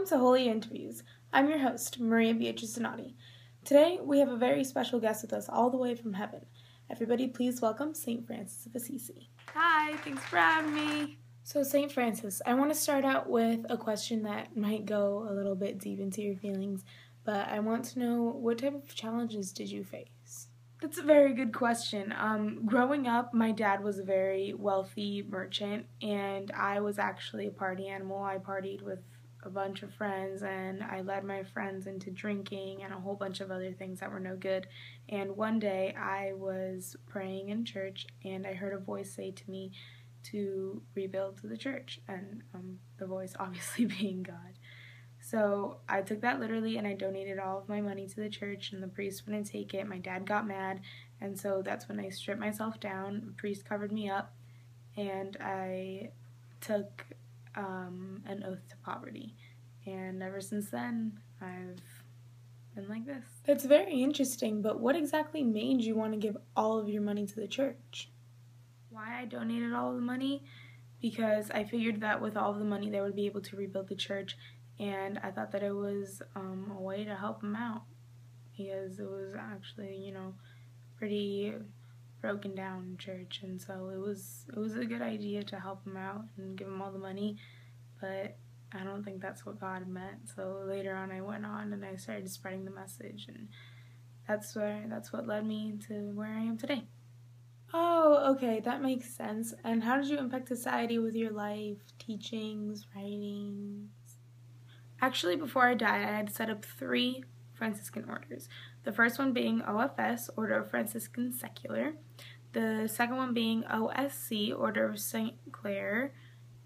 Welcome to Holy Interviews. I'm your host, Maria Beatrice Donati. Today, we have a very special guest with us all the way from heaven. Everybody, please welcome St. Francis of Assisi. Hi, thanks for having me. So, St. Francis, I want to start out with a question that might go a little bit deep into your feelings, but I want to know, what type of challenges did you face? That's a very good question. Growing up, my dad was a very wealthy merchant, and I was actually a party animal. I partied with a bunch of friends, and I led my friends into drinking and a whole bunch of other things that were no good. And one day, I was praying in church, and I heard a voice say to me to rebuild the church, and the voice obviously being God. So I took that literally, and I donated all of my money to the church, and the priest wouldn't take it. My dad got mad, and so that's when I stripped myself down. The priest covered me up, and I took an oath to poverty. And ever since then, I've been like this. That's very interesting, but what exactly made you want to give all of your money to the church? Why I donated all of the money? Because I figured that with all of the money, they would be able to rebuild the church. And I thought that it was a way to help them out, because it was actually, pretty broken down church, and so it was a good idea to help them out and give them all the money. But I don't think that's what God meant. So later on, I went on and I started spreading the message, and that's what led me to where I am today. Oh, okay, that makes sense. And how did you impact society with your life, teachings, writings? Actually, before I died, I had set up 3 Franciscan orders. The first one being OFS, Order of Franciscan Secular. The second one being OSC, Order of St. Clare.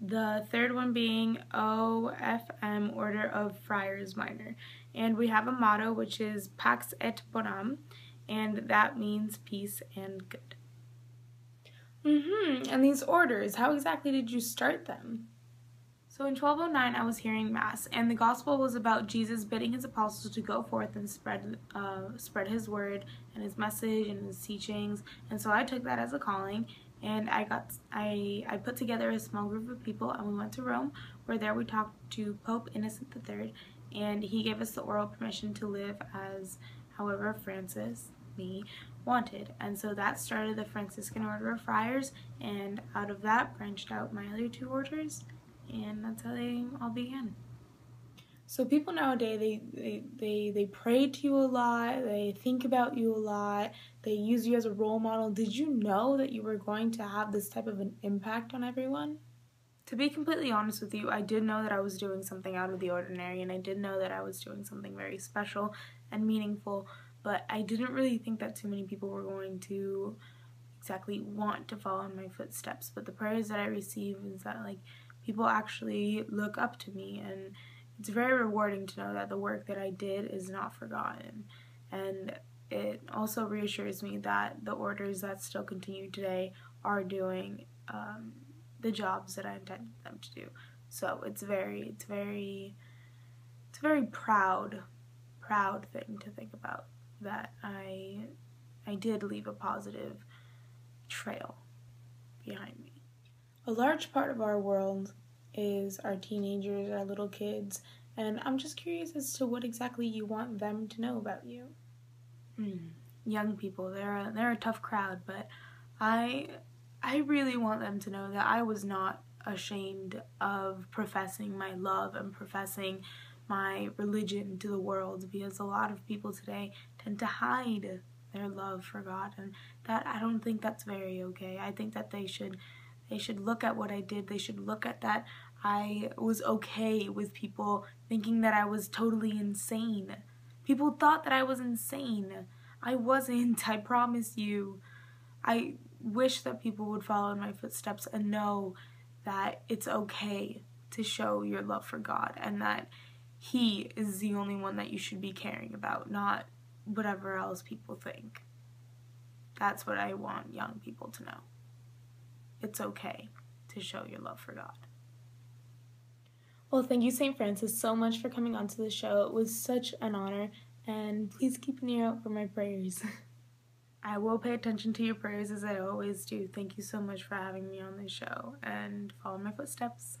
The third one being OFM, Order of Friars Minor. And we have a motto, which is Pax et Bonum, and that means peace and good. And these orders, how exactly did you start them? So in 1209, I was hearing Mass, and the Gospel was about Jesus bidding his apostles to go forth and spread his word and his message and his teachings. And so I took that as a calling, and I put together a small group of people, and we went to Rome, where there we talked to Pope Innocent III, and he gave us the oral permission to live as however Francis, me, wanted. And so that started the Franciscan Order of Friars, and out of that branched out my other 2 orders. And that's how they all began. So people nowadays, they pray to you a lot, they think about you a lot, they use you as a role model. Did you know that you were going to have this type of an impact on everyone? To be completely honest with you, I did know that I was doing something out of the ordinary, and I did know that I was doing something very special and meaningful, but I didn't really think that too many people were going to exactly want to follow in my footsteps. But the prayers that I receive is that, people actually look up to me, and it's very rewarding to know that the work that I did is not forgotten. And it also reassures me that the orders that still continue today are doing the jobs that I intended them to do. So it's a very proud thing to think about, that I did leave a positive trail behind me. A large part of our world is our teenagers, our little kids, and I'm just curious as to what exactly you want them to know about you. Young people, they're a tough crowd, but I really want them to know that I was not ashamed of professing my love and professing my religion to the world, because a lot of people today tend to hide their love for God, and that I don't think that's very okay. I think that they should look at what I did. They should look at that I was okay with people thinking that I was totally insane. People thought that I was insane. I wasn't, I promise you. I wish that people would follow in my footsteps and know that it's okay to show your love for God, and that He is the only one that you should be caring about, not whatever else people think. That's what I want young people to know. It's okay to show your love for God. Well, thank you, St. Francis, so much for coming onto the show. It was such an honor, and please keep an ear out for my prayers. I will pay attention to your prayers, as I always do. Thank you so much for having me on this show, and follow my footsteps.